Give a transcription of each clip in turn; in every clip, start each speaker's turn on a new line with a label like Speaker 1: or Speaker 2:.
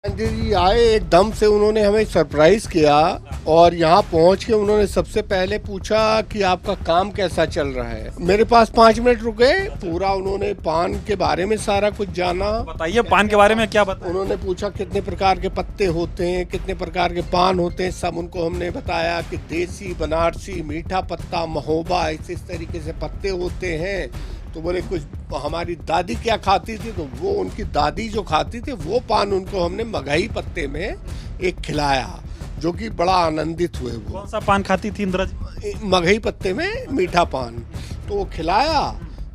Speaker 1: गांधी जी आए एकदम से, उन्होंने हमें सरप्राइज किया और यहाँ पहुँच के उन्होंने सबसे पहले पूछा कि आपका काम कैसा चल रहा है। मेरे पास 5 मिनट रुके, पूरा उन्होंने पान के बारे में सारा कुछ जाना।
Speaker 2: बताइए पान के बारे में क्या बताया?
Speaker 1: उन्होंने पूछा कितने प्रकार के पत्ते होते हैं, कितने प्रकार के पान होते हैं, सब उनको हमने बताया कि देसी, बनारसी, मीठा पत्ता, महोबा, इस तरीके से पत्ते होते हैं। तो बोले कुछ हमारी दादी क्या खाती थी, तो वो उनकी दादी जो खाती थी वो पान उनको हमने मगही पत्ते में एक खिलाया, जो कि बड़ा आनंदित हुए। वो
Speaker 2: कौन सा पान खाती थी इंदिरा जी?
Speaker 1: मगही पत्ते में मीठा पान, तो वो खिलाया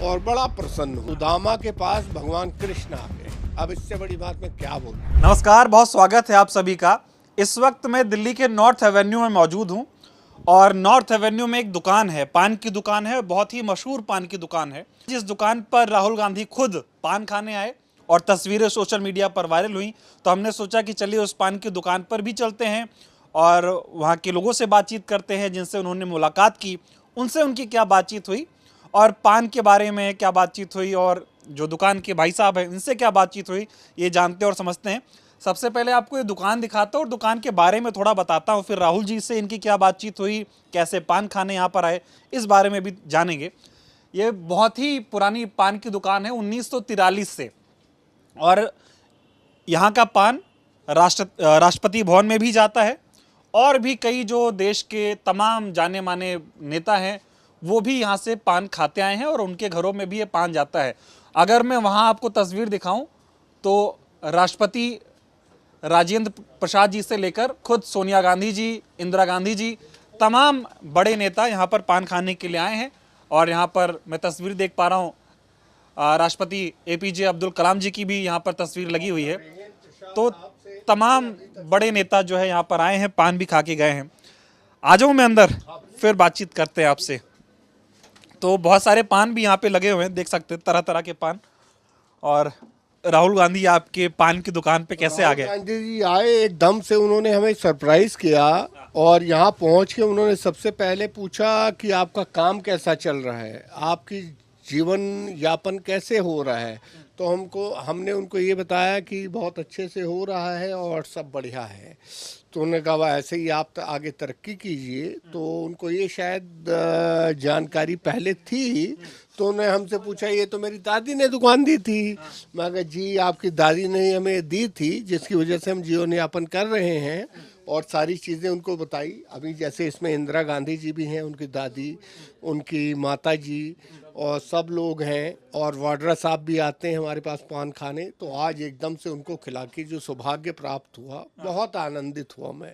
Speaker 1: और बड़ा प्रसन्न हुआ। सुदामा के पास भगवान कृष्ण आ गए। अब इससे बड़ी बात मैं क्या बोलूं।
Speaker 2: नमस्कार, बहुत स्वागत है आप सभी का। इस वक्त मैं दिल्ली के नॉर्थ एवेन्यू में मौजूद हूं और नॉर्थ एवेन्यू में एक दुकान है, पान की दुकान है, बहुत ही मशहूर पान की दुकान है। जिस दुकान पर राहुल गांधी खुद पान खाने आए और तस्वीरें सोशल मीडिया पर वायरल हुई, तो हमने सोचा कि चलिए उस पान की दुकान पर भी चलते हैं और वहाँ के लोगों से बातचीत करते हैं जिनसे उन्होंने मुलाकात की, उनसे उनकी क्या बातचीत हुई और पान के बारे में क्या बातचीत हुई और जो दुकान के भाई साहब हैं इनसे क्या बातचीत हुई, ये जानते और समझते हैं। सबसे पहले आपको ये दुकान दिखाता हूँ और दुकान के बारे में थोड़ा बताता हूँ, फिर राहुल जी से इनकी क्या बातचीत हुई, कैसे पान खाने यहाँ पर आए, इस बारे में भी जानेंगे। ये बहुत ही पुरानी पान की दुकान है 1943 से, और यहाँ का पान राष्ट्रपति भवन में भी जाता है और भी कई जो देश के तमाम जाने माने नेता हैं वो भी यहाँ से पान खाते आए हैं और उनके घरों में भी ये पान जाता है। अगर मैं वहाँ आपको तस्वीर दिखाऊं तो राष्ट्रपति राजेंद्र प्रसाद जी से लेकर खुद सोनिया गांधी जी, इंदिरा गांधी जी, तमाम बड़े नेता यहाँ पर पान खाने के लिए आए हैं। और यहाँ पर मैं तस्वीर देख पा रहा हूँ राष्ट्रपति एपीजे अब्दुल कलाम जी की भी यहाँ पर तस्वीर लगी हुई है। तो तमाम बड़े नेता जो है यहाँ पर आए हैं, पान भी खा के गए हैं। आ जाऊँ मैं अंदर, फिर बातचीत करते हैं आपसे। तो बहुत सारे पान भी यहाँ पे लगे हुए हैं, देख सकते हैं तरह तरह के पान। और राहुल गांधी आपके पान की दुकान पे कैसे आ गए?
Speaker 1: गांधी जी आए एकदम से, उन्होंने हमें सरप्राइज किया और यहाँ पहुँच के उन्होंने सबसे पहले पूछा कि आपका काम कैसा चल रहा है, आपकी जीवन यापन कैसे हो रहा है। तो हमने उनको ये बताया कि बहुत अच्छे से हो रहा है और सब बढ़िया है। तो उन्होंने कहा ऐसे ही आप आगे तरक्की कीजिए। तो उनको ये शायद जानकारी पहले थी, तो उन्होंने हमसे पूछा ये तो मेरी दादी ने दुकान दी थी। मैं कहा जी आपकी दादी ने हमें दी थी, जिसकी वजह से हम जीवन यापन कर रहे हैं, और सारी चीज़ें उनको बताई। अभी जैसे इसमें इंदिरा गांधी जी भी हैं, उनकी दादी, उनकी माता जी और सब लोग हैं, और वाड्रा साहब भी आते हैं हमारे पास पान खाने। तो आज एकदम से उनको खिला के जो सौभाग्य प्राप्त हुआ, बहुत आनंदित हुआ मैं।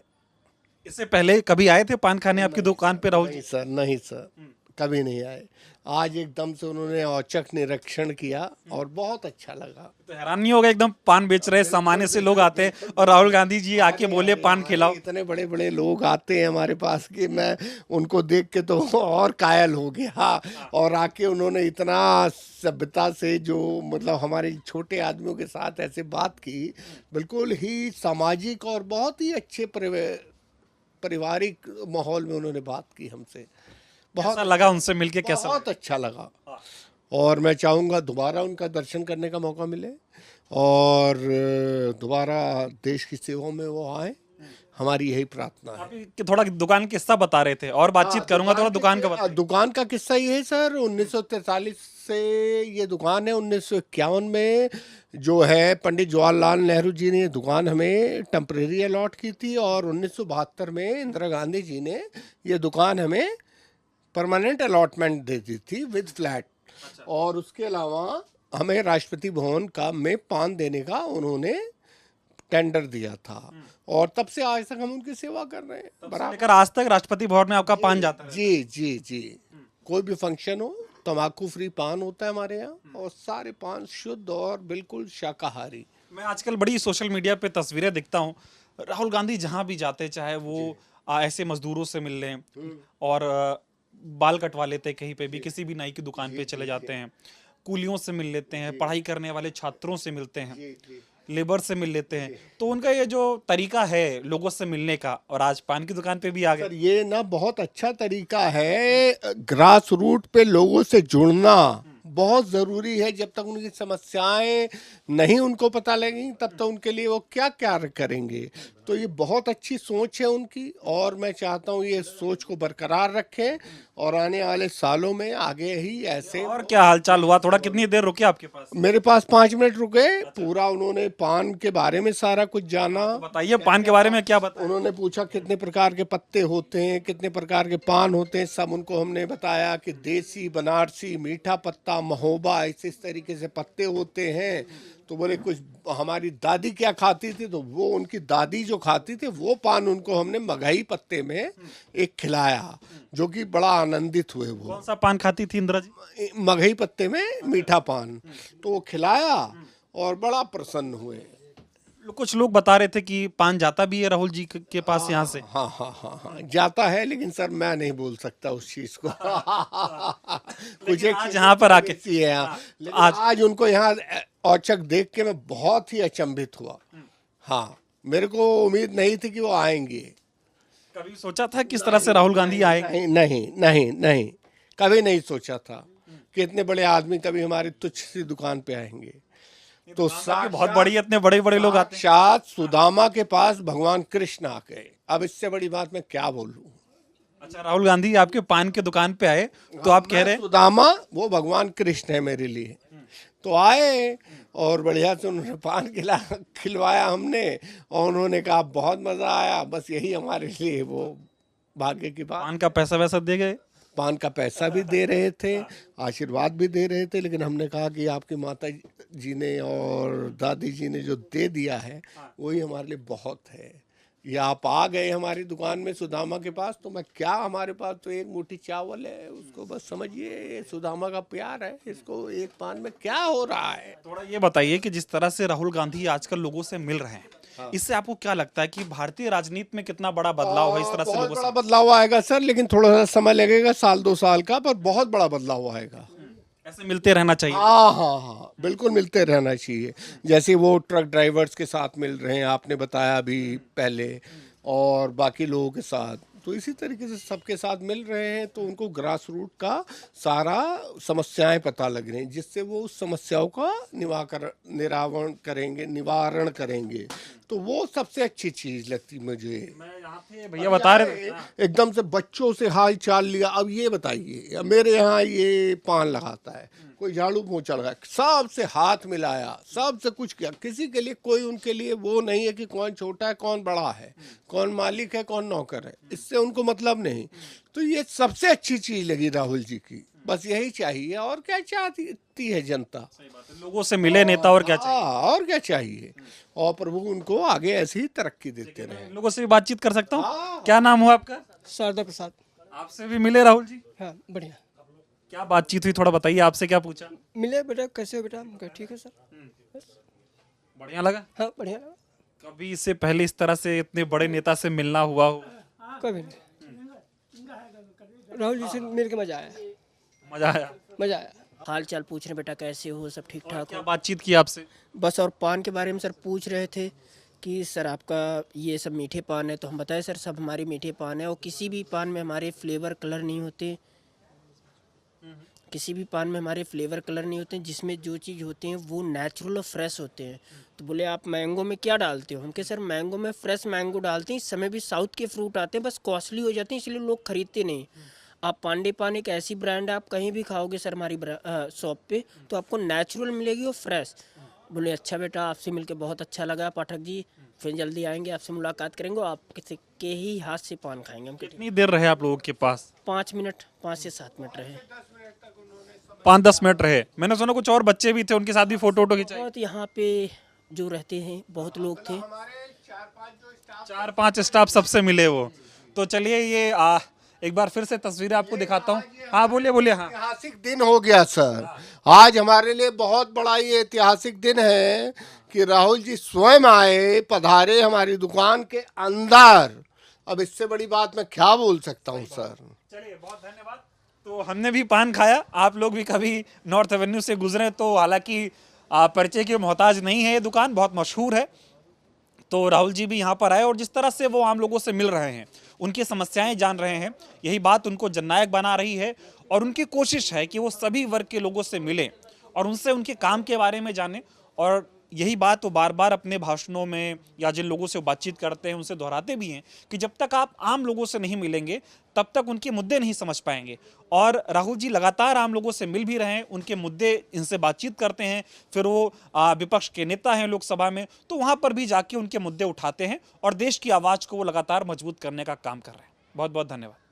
Speaker 2: इससे पहले कभी आए थे पान खाने आपकी दुकान पे राहुल जी?
Speaker 1: नहीं सर, नहीं सर, कभी नहीं आए। आज एकदम से उन्होंने औचक निरीक्षण किया और बहुत अच्छा लगा।
Speaker 2: तो हैरान नहीं होगा, एकदम पान बेच रहे सामान्य से लोग आते हैं और राहुल गांधी जी आके बोले पान खिलाओ।
Speaker 1: इतने बड़े बड़े लोग आते हैं हमारे पास कि मैं उनको देख के तो और कायल हो गया। और आके उन्होंने इतना सभ्यता से, जो मतलब हमारे छोटे आदमियों के साथ ऐसे बात की, बिल्कुल ही सामाजिक और बहुत ही अच्छे पारिवारिक माहौल में उन्होंने बात की हमसे।
Speaker 2: कैसा लगा उनसे मिलके? कैसा
Speaker 1: बहुत अच्छा लगा और मैं चाहूँगा दोबारा उनका दर्शन करने का मौका मिले और दोबारा देश की सेवा में वो आए। हमारी यही प्रार्थना है।
Speaker 2: आप कि थोड़ा दुकान किस्सा बता रहे थे और बातचीत करूंगा, थोड़ा दुकान का बताइए।
Speaker 1: दुकान का किस्सा ये है सर, 1943 से ये दुकान है। 1951 में जो है पंडित जवाहरलाल नेहरू जी ने दुकान हमें टेम्परेरी अलॉट की थी, और 1972 में इंदिरा गांधी जी ने ये दुकान हमें परमानेंट अलॉटमेंट दे दी थी विद फ्लैट। और उसके अलावा हमें राष्ट्रपति भवन का में पान देने का उन्होंने टेंडर दिया था, और तब से आज तक हम उनकी सेवा कर रहे हैं बराबर।
Speaker 2: लेकर आज तक राष्ट्रपति भवन में आपका पान जाता है?
Speaker 1: जी जी जी, कोई भी फंक्शन हो, तम्बाकू फ्री पान होता है हमारे यहाँ, और सारे पान शुद्ध और बिल्कुल शाकाहारी।
Speaker 2: मैं आजकल बड़ी सोशल मीडिया पे तस्वीरें दिखता हूँ, राहुल गांधी जहाँ भी जाते, चाहे वो ऐसे मजदूरों से मिल लें और बाल कटवा लेते, कहीं पे भी किसी भी नाई की दुकान पे चले जाते हैं, कूलियों से मिल लेते हैं, पढ़ाई करने वाले छात्रों से मिलते हैं, लेबर से मिल लेते हैं। तो उनका ये जो तरीका है लोगों से मिलने का, और आज पान की दुकान पे भी आ गए।
Speaker 1: सर ये ना बहुत अच्छा तरीका है, ग्रास रूट पे लोगों से जुड़ना बहुत ज़रूरी है। जब तक उनकी समस्याएं नहीं उनको पता लगेंगी तब तक उनके लिए वो क्या क्या करेंगे। तो ये बहुत अच्छी सोच है उनकी, और मैं चाहता हूँ ये सोच को बरकरार रखें और आने वाले सालों में आगे ही ऐसे।
Speaker 2: और क्या हालचाल हुआ, थोड़ा कितनी देर रुके आपके पास?
Speaker 1: मेरे पास 5 मिनट रुके, पूरा उन्होंने पान के बारे में सारा कुछ जाना।
Speaker 2: बताइए पान के बारे में क्या बताया?
Speaker 1: उन्होंने पूछा कितने प्रकार के पत्ते होते हैं, कितने प्रकार के पान होते हैं, सब उनको हमने बताया कि देसी, बनारसी, मीठा पत्ता, महोबा, इस तरीके से पत्ते होते हैं। तो बोले कुछ हमारी दादी क्या खाती थी, तो वो उनकी दादी जो खाती थी वो पान उनको हमने मगही पत्ते में एक खिलाया, जो कि बड़ा आनंदित हुए वो।
Speaker 2: कौन सा पान खाती थी इंदिरा जी?
Speaker 1: मगही पत्ते में मीठा पान, तो वो खिलाया और बड़ा प्रसन्न हुए।
Speaker 2: कुछ लोग बता रहे थे कि पान जाता भी है राहुल जी के पास यहाँ से।
Speaker 1: हाँ हाँ हाँ हाँ, जाता है, लेकिन सर मैं नहीं बोल सकता उस चीज को। कुछ एक
Speaker 2: आज यहाँ पर आके
Speaker 1: सी है यहाँ, लेकिन आज उनको यहाँ औचक देख के मैं बहुत ही अचंभित हुआ। हाँ, मेरे को उम्मीद नहीं थी कि वो आएंगे।
Speaker 2: कभी सोचा था किस तरह से राहुल गांधी आएंगे?
Speaker 1: नहीं नहीं नहीं नहीं, कभी नहीं सोचा था कि इतने बड़े आदमी कभी हमारी तुच्छ सी दुकान पे आएंगे। तो
Speaker 2: बहुत बड़ी, इतने बड़े बड़े लोग आते हैं।
Speaker 1: साक्षात सुदामा के पास भगवान कृष्ण आ गए। अब इससे बड़ी बात मैं क्या बोलूं।
Speaker 2: अच्छा, राहुल गांधी आपके पान की दुकान पे आए तो आप कह रहे हैं
Speaker 1: सुदामा वो भगवान कृष्ण है मेरे लिए। तो आए और बढ़िया से उन्होंने पान खिलवाया हमने, और उन्होंने कहा बहुत मजा आया। बस यही हमारे लिए वो भाग्य की बात।
Speaker 2: पान का पैसा वैसा दे गए?
Speaker 1: पान का पैसा भी दे रहे थे, आशीर्वाद भी दे रहे थे, लेकिन हमने कहा कि आपकी माता जी ने और दादी जी ने जो दे दिया है वही हमारे लिए बहुत है। ये आप आ गए हमारी दुकान में सुदामा के पास, तो मैं क्या, हमारे पास तो एक मुट्ठी चावल है, उसको बस समझिए ये सुदामा का प्यार है। इसको एक पान में क्या हो रहा है।
Speaker 2: थोड़ा ये बताइए कि जिस तरह से राहुल गांधी आजकल लोगों से मिल रहे हैं, इससे आपको क्या लगता है कि भारतीय राजनीति में कितना बड़ा बदलाव है इस तरह से
Speaker 1: बहुत
Speaker 2: लोगों
Speaker 1: बड़ा
Speaker 2: से?
Speaker 1: बदलाव आएगा सर, लेकिन थोड़ा सा समय लगेगा, 1-2 साल का, पर बहुत बड़ा बदलाव आएगा।
Speaker 2: ऐसे मिलते रहना चाहिए।
Speaker 1: हाँ हाँ हाँ, बिल्कुल मिलते रहना चाहिए। जैसे वो ट्रक ड्राइवर्स के साथ मिल रहे हैं, आपने बताया अभी पहले, और बाकी लोगों के साथ, तो इसी तरीके से सबके साथ मिल रहे हैं। तो उनको ग्रास रूट का सारा समस्याएं पता लग रही हैं, जिससे वो उस समस्याओं का निवारण करेंगे। तो वो सबसे अच्छी चीज लगती मुझे।
Speaker 2: मैं यहाँ थे, भैया बता रहे थे
Speaker 1: एकदम से बच्चों से हाल चाल लिया। अब ये बताइए, मेरे यहाँ ये पान लगाता है, कोई झाड़ू पोंछा लगाया, सबसे हाथ मिलाया, सबसे कुछ किया। किसी के लिए कोई उनके लिए वो नहीं है कि कौन छोटा है कौन बड़ा है, कौन मालिक है कौन नौकर है, इससे उनको मतलब नहीं। तो ये सबसे अच्छी चीज लगी राहुल जी की। बस यही चाहिए, और क्या चाहती है जनता।
Speaker 2: सही बात है, लोगों से मिले नेता, और क्या चाहिए?
Speaker 1: हाँ, और क्या चाहिए। और प्रभु उनको आगे ऐसी ही तरक्की देते रहे।
Speaker 2: लोगों से भी बातचीत कर सकता हूँ? क्या नाम हुआ आपका?
Speaker 3: शारदा प्रसाद।
Speaker 2: आपसे भी मिले राहुल जी?
Speaker 3: हाँ, बढ़िया।
Speaker 2: क्या बातचीत हुई, थोड़ा बताइए, आपसे क्या पूछा?
Speaker 3: मिले बेटा, कैसे हो बेटा? मैं कहा, ठीक है सर।
Speaker 2: बढ़िया लगा?
Speaker 3: हाँ, बढ़िया लगा।
Speaker 2: कभी इससे पहले इस तरह से इतने बड़े नेता से मिलना हुआ हो?
Speaker 3: कभी नहीं। राहुल जी से मिल के मजा आया,
Speaker 2: मजा आया?
Speaker 3: मजा आया। हाल चाल पूछ रहे बेटा, कैसे हो, सब ठीक ठाक
Speaker 2: क्या
Speaker 3: हो?
Speaker 2: बातचीत की आपसे?
Speaker 3: बस, और पान के बारे में सर पूछ रहे थे कि सर आपका ये सब मीठे पान है, तो हम बताए सर सब हमारे मीठे पान है, और किसी भी पान में हमारे फ्लेवर कलर नहीं होते, किसी भी पान में हमारे फ्लेवर कलर नहीं होते, जिसमें जो चीज़ होते हैं वो नेचुरल और फ्रेश होते हैं। तो बोले आप मैंगो में क्या डालते हो? हम कहे सर मैंगो में फ्रेश मैंगो डालते हैं। इस समय भी साउथ के फ्रूट आते हैं, बस कॉस्टली हो जाते हैं, इसलिए लोग खरीदते नहीं। आप पांडे पान एक ऐसी ब्रांड है, आप कहीं भी खाओगे सर हमारी शॉप पे, तो आपको नेचुरल मिलेगी और फ्रेश। बोले अच्छा बेटा, आपसे मिलके बहुत अच्छा लगा पाठक जी, फिर जल्दी आएंगे, आपसे मुलाकात करेंगे, आप किसी के ही हाथ से पान खाएंगे। हम
Speaker 2: कितनी देर रहे आप लोगों के पास?
Speaker 3: 5 मिनट, 5 से 7 मिनट रहे।
Speaker 2: 5-10 मिनट रहे। मैंने सुना कुछ और बच्चे भी थे, उनके साथ भी फोटो वोटो खिंचाई?
Speaker 3: बहुत यहाँ पे जो रहते हैं बहुत लोग थे।
Speaker 2: 4-5 स्टाफ सबसे मिले वो। तो चलिए ये एक बार फिर से तस्वीरें आपको दिखाता हूँ। हाँ बोलिए बोलिए। हाँ,
Speaker 1: ऐतिहासिक दिन हो गया सर, आज हमारे लिए बहुत बड़ा ये ऐतिहासिक दिन है कि राहुल जी स्वयं आए, पधारे हमारी दुकान के अंदर। अब इससे बड़ी बात मैं क्या बोल सकता हूँ सर।
Speaker 2: चलिए बहुत धन्यवाद। तो हमने भी पान खाया, आप लोग भी कभी नॉर्थ एवेन्यू से गुजरे तो हालांकि परिचय के मोहताज नहीं है, ये दुकान बहुत मशहूर है। तो राहुल जी भी यहाँ पर आए और जिस तरह से वो आम लोगों से मिल रहे हैं, उनकी समस्याएं जान रहे हैं, यही बात उनको जननायक बना रही है। और उनकी कोशिश है कि वो सभी वर्ग के लोगों से मिलें और उनसे उनके काम के बारे में जानें। और यही बात वो बार बार अपने भाषणों में या जिन लोगों से वो बातचीत करते हैं उनसे दोहराते भी हैं कि जब तक आप आम लोगों से नहीं मिलेंगे तब तक उनके मुद्दे नहीं समझ पाएंगे। और राहुल जी लगातार आम लोगों से मिल भी रहे हैं, उनके मुद्दे, इनसे बातचीत करते हैं, फिर वो विपक्ष के नेता हैं लोकसभा में, तो वहाँ पर भी जाके उनके मुद्दे उठाते हैं और देश की आवाज़ को वो लगातार मजबूत करने का काम कर रहे हैं। बहुत बहुत धन्यवाद।